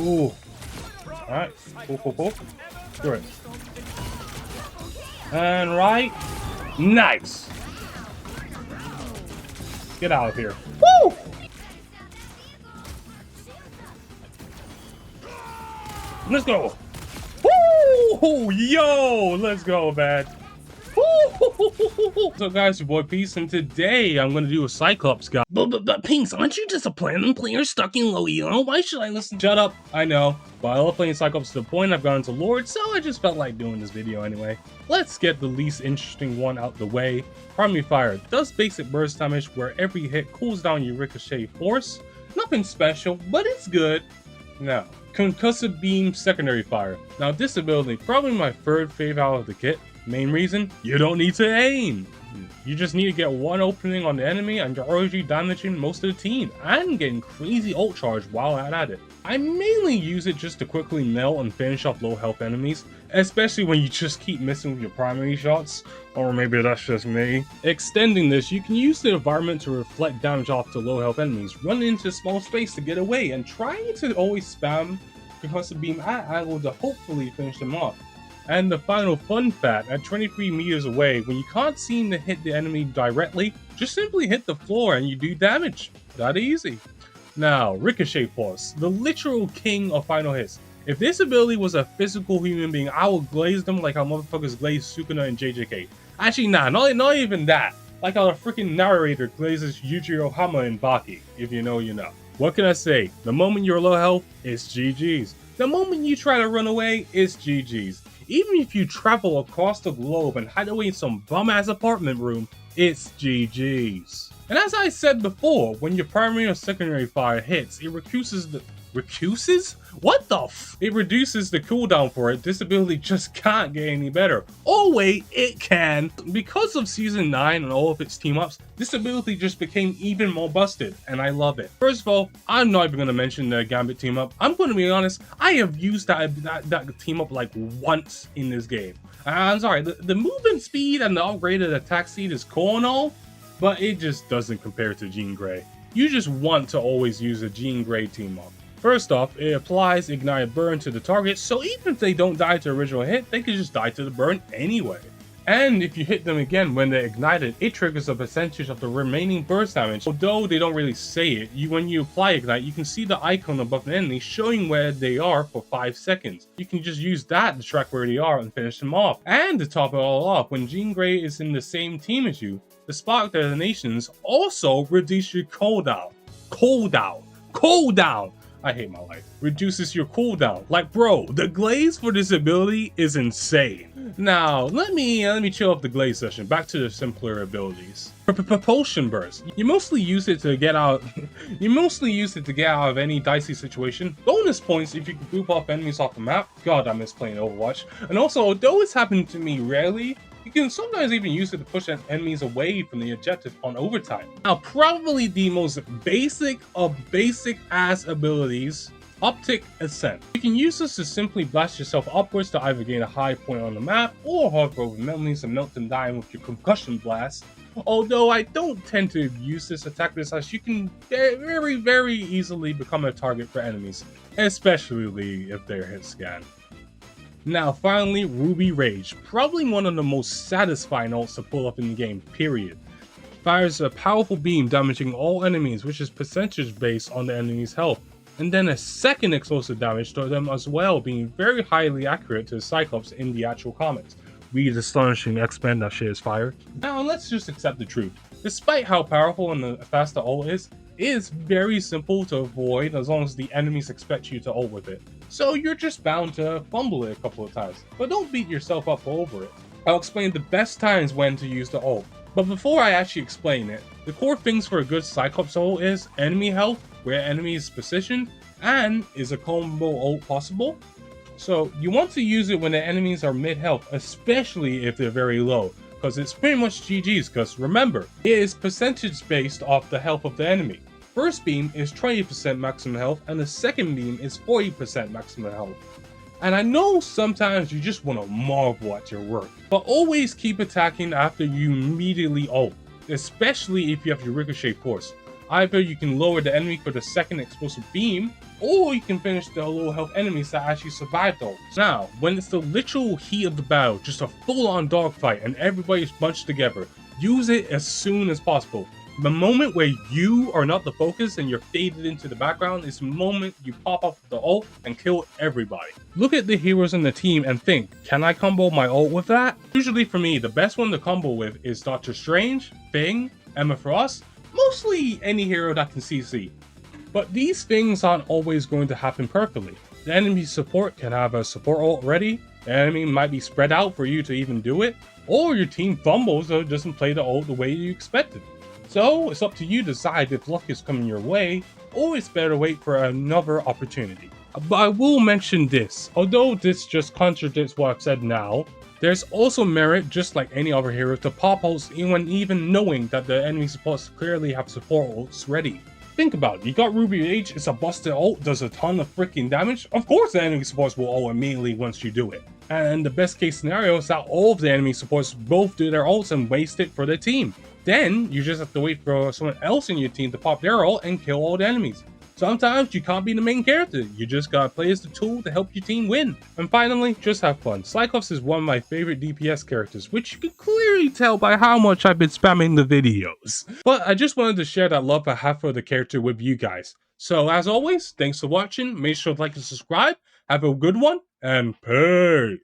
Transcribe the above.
Ooh. Alright. Cool. Do it. And right. Nice. Get out of here. Woo! Let's go. Woo! Yo! Let's go, man. So guys, your boy Peace, and today I'm gonna do a Cyclops guy. But Pinks, aren't you just a platinum player stuck in low elo? Why should I listen? Shut up, I know. But I love playing Cyclops to the point I've gone into Lord, so I just felt like doing this video anyway. Let's get the least interesting one out the way. Primary Fire does basic burst damage where every hit cools down your ricochet force. Nothing special, but it's good. Now, Concussive Beam Secondary Fire. Now this ability, probably my third favorite out of the kit. Main reason, you don't need to aim. You just need to get one opening on the enemy and you're already damaging most of the team and getting crazy ult charge while at it. I mainly use it just to quickly melt and finish off low health enemies, especially when you just keep missing with your primary shots, or maybe that's just me. Extending this, you can use the environment to reflect damage off to low health enemies, run into small space to get away, and trying to always spam Concussive Beam at angle to hopefully finish them off. And the final fun fact, at 23 meters away, when you can't seem to hit the enemy directly, just simply hit the floor and you do damage. That easy. Now, Ricochet Force, the literal king of final hits. If this ability was a physical human being, I would glaze them like how motherfuckers glaze Sukuna and JJK. Actually, nah, not even that. Like how a freaking narrator glazes Yujiro Hama and Baki. If you know, you know. What can I say? The moment you're low health, it's GG's. The moment you try to run away, it's GG's. Even if you travel across the globe and hide away in some bum-ass apartment room, it's GG's. And as I said before, when your primary or secondary fire hits, it reduces the... Reduces? What the f? It reduces the cooldown for it. This ability just can't get any better. Oh wait, it can. Because of Season 9 and all of its team-ups, this ability just became even more busted, and I love it. First of all, I'm not even going to mention the Gambit team-up. I'm going to be honest, I have used that team-up like once in this game. I'm sorry, the movement speed and the upgraded attack speed is cool and all, but it just doesn't compare to Jean Grey. You just want to always use a Jean Grey team-up. First off, it applies Ignited Burn to the target, so even if they don't die to the original hit, they can just die to the burn anyway. And if you hit them again when they're ignited, it triggers a percentage of the remaining burst damage. Although they don't really say it, when you apply Ignite, you can see the icon above the enemy showing where they are for 5 seconds. You can just use that to track where they are and finish them off. And to top it all off, when Jean Grey is in the same team as you, the Spark Detonations also reduce your cooldown. Cooldown! I hate my life. Reduces your cooldown. Like, bro, the glaze for this ability is insane. Now, let me chill up the glaze session. Back to the simpler abilities. Propulsion Burst. You mostly use it to get out. Of any dicey situation. Bonus points if you can group off enemies off the map. God, I miss playing Overwatch. And also, although it's happened to me rarely, you can sometimes even use it to push enemies away from the objective on overtime. Now, probably the most basic of basic ass abilities, Optic Ascent. You can use this to simply blast yourself upwards to either gain a high point on the map or hover over enemies and melt them down with your concussion blast. Although I don't tend to use this attack as you can very easily become a target for enemies, especially if they're hit scan. Now finally, Ruby Rage, probably one of the most satisfying ults to pull up in the game, period. Fires a powerful beam damaging all enemies, which is percentage based on the enemy's health, and then a second explosive damage to them as well, being very highly accurate to the Cyclops in the actual comics. Read Astonishing X-Men, that shit is fire. Now let's just accept the truth. Despite how powerful and fast the ult is, it is very simple to avoid as long as the enemies expect you to ult with it. So you're just bound to fumble it a couple of times, but don't beat yourself up over it. I'll explain the best times when to use the ult. But before I actually explain it, the core things for a good Cyclops ult is enemy health, where enemy is positioned, and is a combo ult possible? So you want to use it when the enemies are mid health, especially if they're very low, because it's pretty much GG's, because remember, it is percentage based off the health of the enemy. First beam is 20% maximum health, and the second beam is 40% maximum health. And I know sometimes you just want to marvel at your work, but always keep attacking after you immediately ult, especially if you have your Ricochet Force. Either you can lower the enemy for the second explosive beam, or you can finish the low health enemies that actually survive those. Now, when it's the literal heat of the battle, just a full-on dogfight and everybody's bunched together, use it as soon as possible. The moment where you are not the focus and you're faded into the background is the moment you pop up the ult and kill everybody. Look at the heroes in the team and think, can I combo my ult with that? Usually for me, the best one to combo with is Doctor Strange, Thing, Emma Frost, mostly any hero that can CC. But these things aren't always going to happen perfectly. The enemy support can have a support ult ready, the enemy might be spread out for you to even do it, or your team fumbles or doesn't play the ult the way you expected. So it's up to you to decide if luck is coming your way, or it's better to wait for another opportunity. But I will mention this, although this just contradicts what I've said now, there's also merit, just like any other hero, to pop ults even knowing that the enemy supports clearly have support ults ready. Think about it, you got Ruby H, it's a busted ult, does a ton of freaking damage, of course the enemy supports will ult immediately once you do it. And the best case scenario is that all of the enemy supports both do their ults and waste it for their team. Then you just have to wait for someone else in your team to pop their ult and kill all the enemies. Sometimes you can't be the main character, you just gotta play as the tool to help your team win. And finally, just have fun. Cyclops is one of my favorite DPS characters, which you can clearly tell by how much I've been spamming the videos. But I just wanted to share that love I have for the character with you guys. So as always, thanks for watching, make sure to like and subscribe, have a good one, and peace!